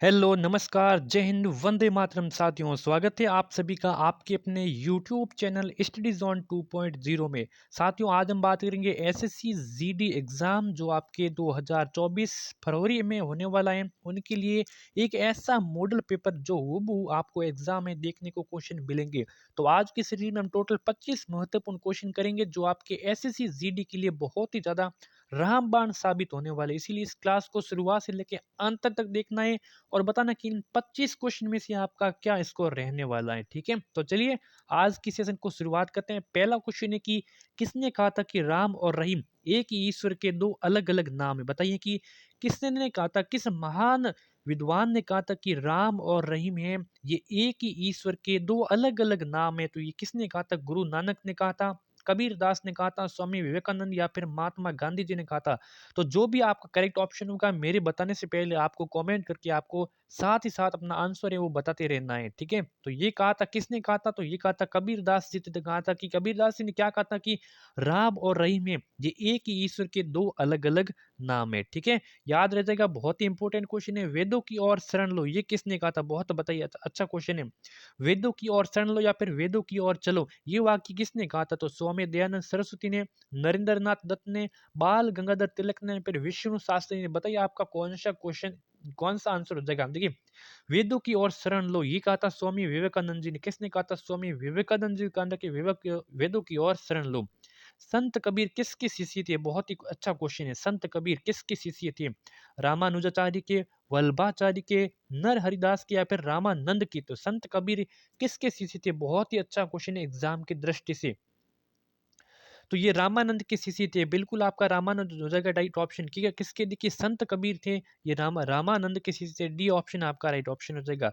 Hello, नमस्कार, जय हिंद, वंदे मातरम साथियों, स्वागत है आप सभी का आपके अपने यूट्यूब चैनल स्टडी ज़ोन 2.0 में। साथियों, आज हम बात करेंगे एसएससी जीडी एग्ज़ाम जो आपके 2024 फरवरी में होने वाला है, उनके लिए एक ऐसा मॉडल पेपर जो हूबहू आपको एग्ज़ाम में देखने को क्वेश्चन मिलेंगे। तो आज की सीरीज़ में हम टोटल 25 महत्वपूर्ण क्वेश्चन करेंगे जो आपके एसएससी जीडी के लिए बहुत ही ज़्यादा रामबाण साबित होने वाले। इसीलिए इस क्लास को शुरुआत से लेके अंत तक देखना है और बताना कि इन 25 क्वेश्चन में से आपका क्या स्कोर रहने वाला है। ठीक है, तो चलिए आज की सेशन को शुरुआत करते हैं। पहला क्वेश्चन है कि किसने कहा था कि राम और रहीम एक ही ईश्वर के दो अलग अलग नाम है। बताइए कि किसने ने कहा था, किस महान विद्वान ने कहा था कि राम और रहीम है ये एक ही ईश्वर के दो अलग अलग नाम है। तो ये किसने कहा था? गुरु नानक ने कहा था, कबीर दास ने कहा था, स्वामी विवेकानंद या फिर महात्मा गांधी जी ने कहा था। तो जो भी आपका करेक्ट ऑप्शन होगा मेरे बताने से पहले आपको कमेंट करके आपको साथ ही साथ अपना आंसर है वो बताते रहना है। ठीक है, तो ये कहा था, किसने कहा था? तो ये कहा था कबीर दास जी ने कहा था। कि कबीर दास जी ने क्या कहा था कि राम और रहीम है ये एक ही ईश्वर के दो अलग अलग नाम है। ठीक है, याद रह जाएगा, बहुत ही इंपॉर्टेंट क्वेश्चन है। वेदों की ओर शरण लो, ये किसने कहा था? बहुत बताइए, अच्छा क्वेश्चन है। वेदों की ओर शरण लो या फिर वेदों की ओर चलो, ये वाक्य किसने कहा था? तो स्वामी दयानंद सरस्वती ने, नरेंद्र नाथ दत्त ने, बाल गंगाधर तिलक ने, फिर विष्णु शास्त्री ने। बताइए आपका कौन सा क्वेश्चन, कौन सा आंसर हो जाएगा? देखिए, वेदों की ओर शरण लो ये कहा था स्वामी विवेकानंद जी ने। किसने कहा था? स्वामी विवेकानंद जी ने कहा था कि वेदों की ओर शरण लो। संत कबीर किसके शिष्य थे? बहुत ही अच्छा क्वेश्चन है। संत कबीर किसके शिष्य थे? रामानुजाचार्य के, वल्लभाचार्य के, नर हरिदास के या फिर रामानंद की? तो संत कबीर किसके शिष्य थे? बहुत ही अच्छा क्वेश्चन है एग्जाम की दृष्टि से। तो ये रामानंद के शिष्य थे। बिल्कुल आपका रामानंद हो जाएगा राइट ऑप्शन। ठीक है, किसके? देखिए, संत कबीर थे, ये रामानंद के शिष्य थे। डी ऑप्शन आपका राइट ऑप्शन हो जाएगा।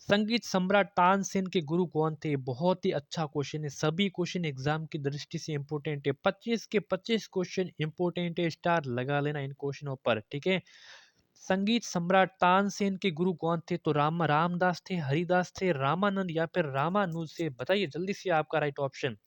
संगीत सम्राट तानसेन के गुरु कौन थे? बहुत ही अच्छा क्वेश्चन है। सभी क्वेश्चन एग्जाम की दृष्टि से इंपॉर्टेंट है। 25 के 25 क्वेश्चन इंपॉर्टेंट है। स्टार लगा लेना इन क्वेश्चनों पर। ठीक है, संगीत सम्राट तानसेन के गुरु कौन थे? तो रामदास थे, हरिदास थे, रामानंद या फिर रामानुज से? बताइए जल्दी से आपका राइट ऑप्शन।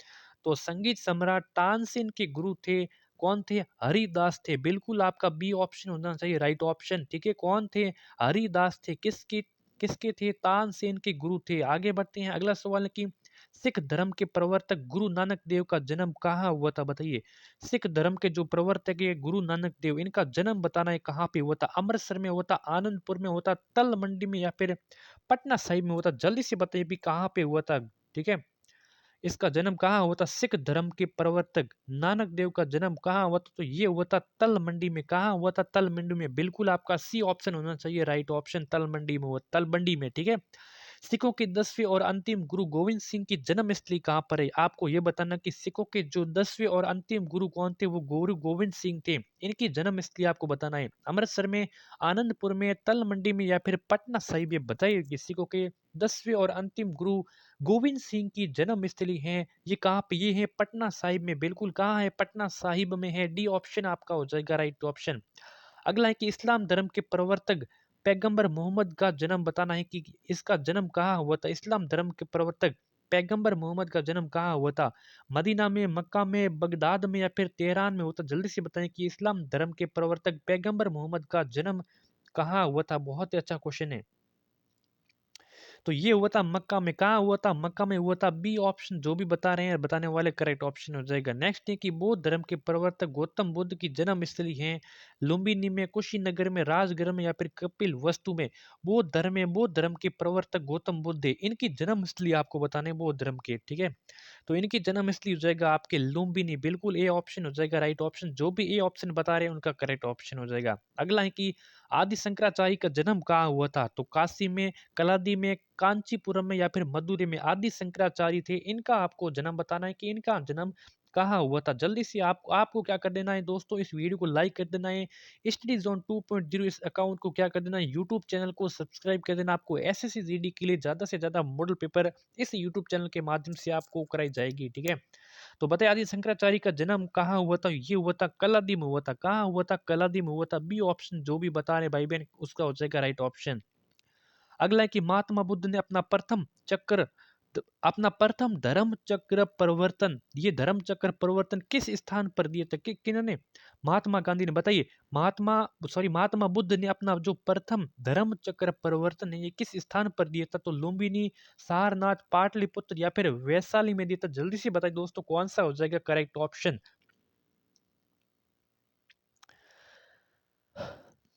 तो संगीत सम्राट तानसेन के गुरु थे, कौन थे? हरिदास थे। बिल्कुल आपका बी ऑप्शन होना चाहिए राइट ऑप्शन। ठीक है, कौन थे? हरिदास थे। किसके किसके थे? तानसेन के गुरु थे। आगे बढ़ते हैं, अगला सवाल है कि सिख धर्म के प्रवर्तक गुरु नानक देव का जन्म कहाँ हुआ था? बताइए, सिख धर्म के जो प्रवर्तक है गुरु नानक देव, इनका जन्म बताना है कहाँ पे हुआ था? अमृतसर में हुआ था, आनंदपुर में हुआ था, तल मंडी में या फिर पटना साहिब में हुआ था? जल्दी से बताइए भी कहाँ पे हुआ था। ठीक है, इसका जन्म कहाँ हुआ था? सिख धर्म के प्रवर्तक नानक देव का जन्म कहाँ हुआ था? तो ये हुआ था तल मंडी में। कहाँ हुआ था? तल मंडी में। बिल्कुल आपका सी ऑप्शन होना चाहिए राइट ऑप्शन। तल मंडी में हुआ, तल मंडी में। ठीक है, सिखों के 10वें और अंतिम गुरु गोविंद सिंह की जन्मस्थली कहाँ पर है? आपको ये बताना कि सिखों के जो 10वें और अंतिम गुरु कौन थे? वो गुरु गोविंद सिंह थे। इनकी जन्मस्थली आपको बताना है। अमृतसर में, आनंदपुर में, तल मंडी में या फिर पटना साहिब? ये बताइए कि सिखों के 10वें और अंतिम गुरु गोविंद सिंह की जन्मस्थली है ये कहाँ पे? ये है पटना साहिब में। बिल्कुल कहाँ है? पटना साहिब में है। डी ऑप्शन आपका हो जाएगा राइट ऑप्शन। अगला है कि इस्लाम धर्म के प्रवर्तक पैगंबर मोहम्मद का जन्म बताना है कि इसका जन्म कहाँ हुआ था? इस्लाम धर्म के प्रवर्तक पैगंबर मोहम्मद का जन्म कहाँ हुआ था? मदीना में, मक्का में, बगदाद में या फिर तेहरान में हुआ था? जल्दी से बताएं कि इस्लाम धर्म के प्रवर्तक पैगंबर मोहम्मद का जन्म कहाँ हुआ था? बहुत ही अच्छा क्वेश्चन है। तो ये हुआ था मक्का में। कहाँ हुआ था? मक्का में हुआ था। बी ऑप्शन जो भी बता रहे हैं बताने वाले करेक्ट ऑप्शन हो जाएगा। नेक्स्ट है कि बौद्ध धर्म के प्रवर्तक गौतम बुद्ध की जन्म स्थली है लुम्बिनी में, कुशीनगर में, राजगृह में या फिर कपिल वस्तु में? बौद्ध धर्म के प्रवर्तक गौतम बुद्ध है, इनकी जन्म स्थली आपको बताने बौद्ध धर्म के। ठीक है, तो इनकी जन्म स्थली हो जाएगा आपके लुम्बिनी। बिल्कुल ए ऑप्शन हो जाएगा राइट ऑप्शन। जो भी ए ऑप्शन बता रहे हैं उनका करेक्ट ऑप्शन हो जाएगा। अगला है कि आदि शंकराचार्य का जन्म कहाँ हुआ था? तो काशी में, कलादी में, कांचीपुरम में या फिर मदुरै में? आदि शंकराचार्य थे, इनका आपको जन्म बताना है कि इनका जन्म कहाँ हुआ था। जल्दी से आपको क्या कर देना है दोस्तों, इस वीडियो को लाइक कर देना है। स्टडी जोन 2.0 इस अकाउंट को क्या कर देना है, यूट्यूब चैनल को सब्सक्राइब कर देना। आपको एसएससी जीडी के लिए ज्यादा से ज्यादा मॉडल पेपर इस यूट्यूब चैनल के माध्यम से आपको कराई जाएगी। ठीक है, तो बताइए आदि शंकराचार्य का जन्म कहाँ हुआ था? ये हुआ था कलादी में हुआ था। कहाँ हुआ था? कलादी में हुआ था। बी ऑप्शन जो भी बता रहे भाई बहन उसका हो जाएगा राइट ऑप्शन। अगला है कि महात्मा बुद्ध ने अपना प्रथम चक्र अपना प्रथम धर्म चक्र परिवर्तन, ये धर्म चक्र परिवर्तन किस स्थान पर दिया था, किन्होंने? महात्मा गांधी ने। बताइए, महात्मा बुद्ध ने अपना जो प्रथम धर्म चक्र परिवर्तन है ये किस स्थान पर दिया था? तो लुम्बिनी, सारनाथ, पाटलिपुत्र या फिर वैशाली में दिया था। जल्दी से बताइए दोस्तों, कौन सा हो जाएगा करेक्ट ऑप्शन?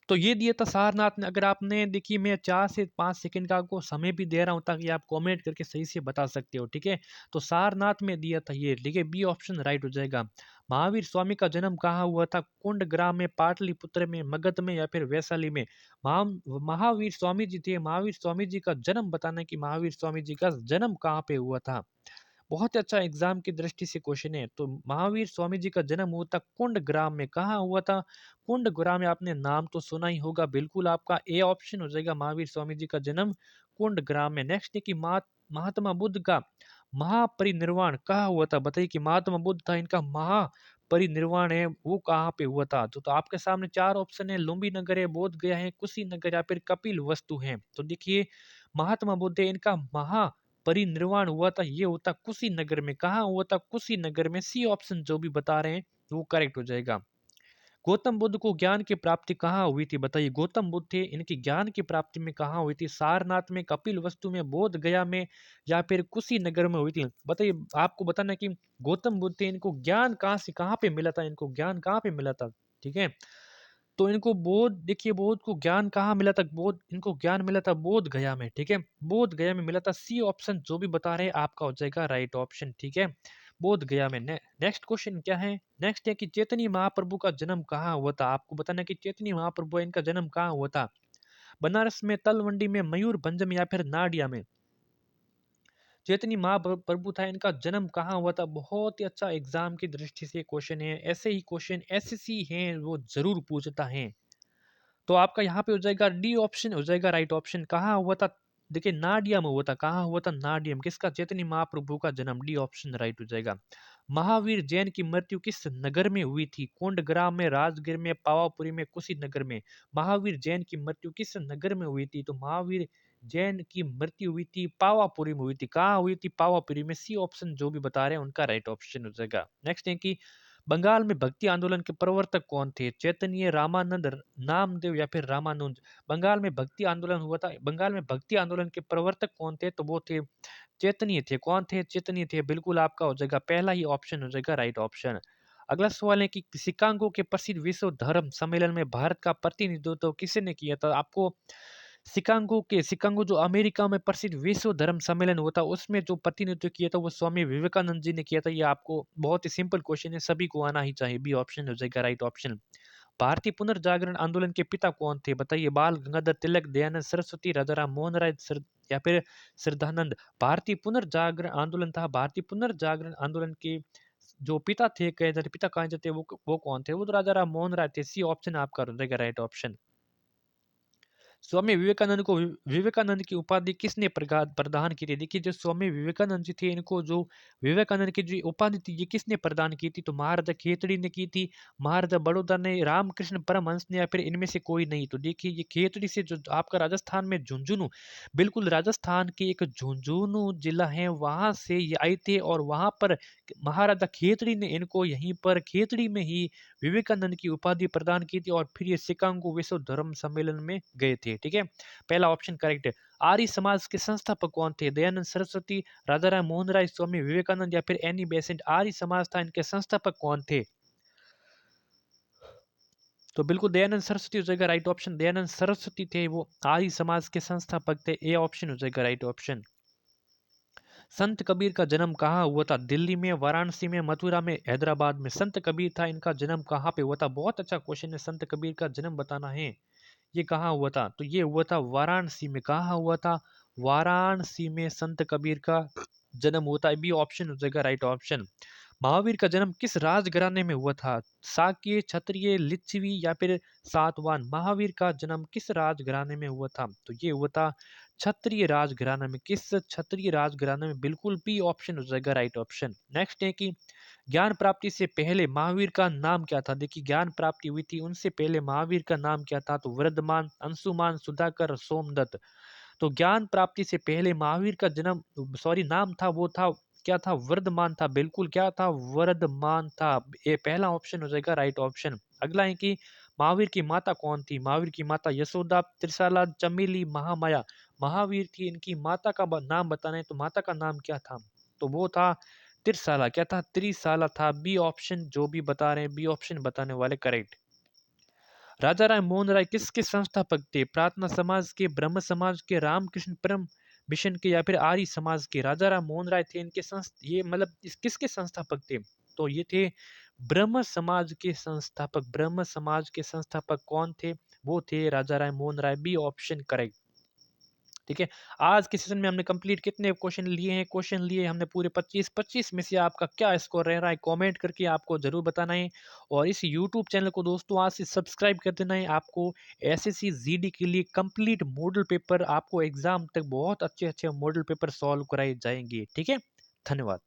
तो ये दिया था सारनाथ ने। अगर आपने, देखिए मैं 4 से 5 सेकंड का आपको समय भी दे रहा हूँ ताकि आप कमेंट करके सही से बता सकते हो, ठीक है? तो सारनाथ में दिया था ये, ठीक है? बी ऑप्शन राइट हो जाएगा। महावीर स्वामी का जन्म कहाँ हुआ था? कुंड ग्राम में, पाटलिपुत्र में, मगध में या फिर वैशाली में? महा महावीर स्वामी जी थे, महावीर स्वामी जी का जन्म बताना है कि महावीर स्वामी जी का जन्म कहाँ पे हुआ था। बहुत ही अच्छा एग्जाम की दृष्टि से क्वेश्चन है। तो महावीर स्वामी जी का जन्म हुआ था कुंड ग्राम में। कहाँ हुआ था? कुंड ग्राम में। आपने नाम तो सुना ही होगा। बिल्कुल आपका ए ऑप्शन हो जाएगा, महावीर स्वामी जी का जन्म कुंड ग्राम में। नेक्स्ट है कि महात्मा बुद्ध का महापरिनिर्वाण कहाँ हुआ था? बताइए कि महात्मा बुद्ध था, इनका महापरिनिर्वाण है वो कहाँ पे हुआ था? तो आपके सामने चार ऑप्शन है, लुम्बी नगर है, बोध गया है, कुशीनगर या फिर कपिल वस्तु है। तो देखिए, महात्मा बुद्ध है, इनका महा परिनिर्वाण हुआ था, ये होता कुशीनगर में। कहाँ हुआ था? कुशीनगर में। सी ऑप्शन जो भी बता रहे हैं वो करेक्ट हो जाएगा। गौतम बुद्ध को ज्ञान की प्राप्ति कहाँ हुई थी? बताइए, गौतम बुद्ध थे, इनकी ज्ञान की प्राप्ति में कहाँ हुई थी? सारनाथ में, कपिल वस्तु में, बोध गया में या फिर कुशीनगर में हुई थी? बताइए, आपको बताना है कि गौतम बुद्ध थे, इनको ज्ञान कहाँ से कहाँ पे मिला था? इनको ज्ञान कहाँ पे मिला था? ठीक है, तो इनको बोध, देखिए बोध को ज्ञान कहाँ मिला था? बोध, इनको ज्ञान मिला था बोध गया में, ठीक है? बोध गया में मिला था। सी ऑप्शन जो भी बता रहे हैं आपका हो जाएगा राइट ऑप्शन, ठीक है? बोध गया में। नेक्स्ट क्वेश्चन क्या है? नेक्स्ट है कि चैतन्य महाप्रभु का जन्म कहाँ हुआ था? आपको बताना है कि चैतन्य महाप्रभु है, इनका जन्म कहाँ हुआ था? बनारस में, तलवंडी में, मयूरभंज में या फिर नाडिया में? चैतन्य महाप्रभु था, इनका जन्म कहाँ हुआ था? बहुत ही अच्छा एग्जाम की दृष्टि से क्वेश्चन है। ऐसे ही क्वेश्चन एसएससी हैं वो जरूर पूछता है। तो आपका यहाँ पे हो जाएगा डी ऑप्शन हो जाएगा राइट ऑप्शन। कहाँ हुआ था? देखिए, नाडिया में हुआ था। कहाँ हुआ था? नाडिया में। किसका? चैतन्य महाप्रभु का जन्म। डी ऑप्शन राइट हो जाएगा। महावीर जैन की मृत्यु किस नगर में हुई थी? कोंडग्राम में, राजगीर में, पावापुरी में, कुशीनगर में? महावीर जैन की मृत्यु किस नगर में हुई थी? तो महावीर जैन की मृत्यु हुई थी पावापुरी में हुई थी। कहाँ हुई थी? पावापुरी में। सी ऑप्शन जो भी बता रहे हैं उनका राइट ऑप्शन हो जाएगा। नेक्स्ट है कि बंगाल में भक्ति आंदोलन के प्रवर्तक कौन थे? चैतन्य, रामानंद, नामदेव या फिर रामानुज? बंगाल में भक्ति आंदोलन हुआ था, बंगाल में भक्ति आंदोलन के प्रवर्तक कौन थे? तो वो थे चैतन्य थे। कौन थे? चैतन्य थे। बिल्कुल आपका हो जाएगा पहला ही ऑप्शन हो जाएगा राइट ऑप्शन। अगला सवाल है कि शिकागो के प्रसिद्ध विश्व धर्म सम्मेलन में भारत का प्रतिनिधित्व किसने किया था? आपको शिकागो जो अमेरिका में प्रसिद्ध विश्व धर्म सम्मेलन हुआ था उसमें जो प्रतिनिधित्व किया था वो स्वामी विवेकानंद जी ने किया था। ये आपको बहुत ही सिंपल क्वेश्चन है, सभी को आना ही चाहिए। बी ऑप्शन हो जाएगा राइट ऑप्शन। भारतीय पुनर्जागरण आंदोलन के पिता कौन थे? बताइए, बाल गंगाधर तिलक, दयानंद सरस्वती, राजाराम मोहन राय या फिर श्रद्धानंद? भारतीय पुनर्जागरण आंदोलन था, भारतीय पुनर्जागरण आंदोलन के जो पिता थे, कहे जाते पिता कहे जाते वो कौन थे? वो तो राजाराम मोहन राय थे। सी ऑप्शन आपका हो जाएगा राइट ऑप्शन। स्वामी विवेकानंद को विवेकानंद की उपाधि किसने प्रदान की थी? देखिए, जो स्वामी विवेकानंद जी थे इनको जो विवेकानंद की जो उपाधि थी ये किसने प्रदान की थी? तो महाराजा खेतड़ी ने की थी, महाराजा बड़ौदा ने, रामकृष्ण परमहंस ने या फिर इनमें से कोई नहीं? तो देखिए, ये खेतड़ी से जो आपका राजस्थान में झुंझुनू, बिल्कुल राजस्थान के एक झुंझुनू जिला है वहां से ये आए थे और वहां पर महाराजा खेतड़ी ने इनको यहीं पर खेतड़ी में ही विवेकानंद की उपाधि प्रदान की थी और फिर ये शिकागो विश्व धर्म सम्मेलन में गए थे, ठीक है? पहला ऑप्शन करेक्ट है। आर्य समाज के संस्थापक कौन थे? दयानंद सरस्वती, राजाराम मोहन राय, स्वामी विवेकानंद या फिर एनी बेसेंट? आर्य समाज था, इनके संस्थापक कौन थे? तो बिल्कुल दयानंद सरस्वती हो जाएगा राइट ऑप्शन। दयानंद सरस्वती थे वो आर्य समाज के संस्थापक थे। ए ऑप्शन हो जाएगा राइट ऑप्शन। संत कबीर का जन्म कहाँ हुआ था? दिल्ली में, वाराणसी में, मथुरा में, हैदराबाद में? संत कबीर था, इनका जन्म कहाँ पे हुआ था? बहुत अच्छा क्वेश्चन है, संत कबीर का जन्म बताना है। ये कहाँ हुआ था? तो ये हुआ था वाराणसी में। कहाँ हुआ था? वाराणसी में संत कबीर का जन्म होता है। बी ऑप्शन हो जाएगा राइट ऑप्शन। महावीर का जन्म किस राजघराने में हुआ था? शाक्य, क्षत्रिय, लिच्छवी या फिर सातवाहन? महावीर का जन्म किस राजघराने में हुआ था? तो ये हुआ था क्षत्रिय राजघराना में। किस क्षत्रिय राजघराने में? बिल्कुल बी ऑप्शन हो जाएगा राइट ऑप्शन। नेक्स्ट है कि ज्ञान प्राप्ति से पहले महावीर का नाम क्या था? देखिए, ज्ञान प्राप्ति हुई थी उनसे पहले महावीर का नाम क्या था? तो वर्धमान, अंशुमान, सुधाकर, सोमदत्त? तो ज्ञान प्राप्ति से पहले महावीर का नाम था, वो था क्या था? वर्धमान था। बिल्कुल क्या था? वर्धमान था। ये पहला ऑप्शन हो जाएगा राइट ऑप्शन। अगला है कि महावीर की माता कौन थी? महावीर की माता यशोदा, त्रिशाला, चमेली, महामाया। महावीर थी, इनकी माता का नाम बताना है, तो माता का नाम क्या था? तो वो था त्रिशाला। क्या था? त्रिशाला था। बी ऑप्शन जो भी बता रहे हैं, बी ऑप्शन बताने वाले करेक्ट। राजा राम मोहन राय किसके संस्थापक थे? प्रार्थना समाज के, ब्रह्म समाज के, रामकृष्ण परम मिशन के, या फिर आर्य समाज के? राजा राम मोहन राय थे इनके ये मतलब किसके संस्थापक थे? तो ये थे ब्रह्म समाज के संस्थापक। ब्रह्म समाज के संस्थापक कौन थे? वो थे Raja Ram Mohan Roy. B option correct. ठीक है। आज के सेशन में हमने कंप्लीट कितने क्वेश्चन लिए हैं? क्वेश्चन लिए हमने पूरे 25। 25 में से आपका क्या स्कोर रह रहा है? कमेंट करके आपको जरूर बताना है। और इस यूट्यूब चैनल को दोस्तों आज से सब्सक्राइब कर देना है। आपको एसएससी जीडी के लिए कंप्लीट मॉडल पेपर, आपको एग्जाम तक बहुत अच्छे अच्छे मॉडल पेपर सॉल्व कराए जाएंगे। ठीक है। धन्यवाद।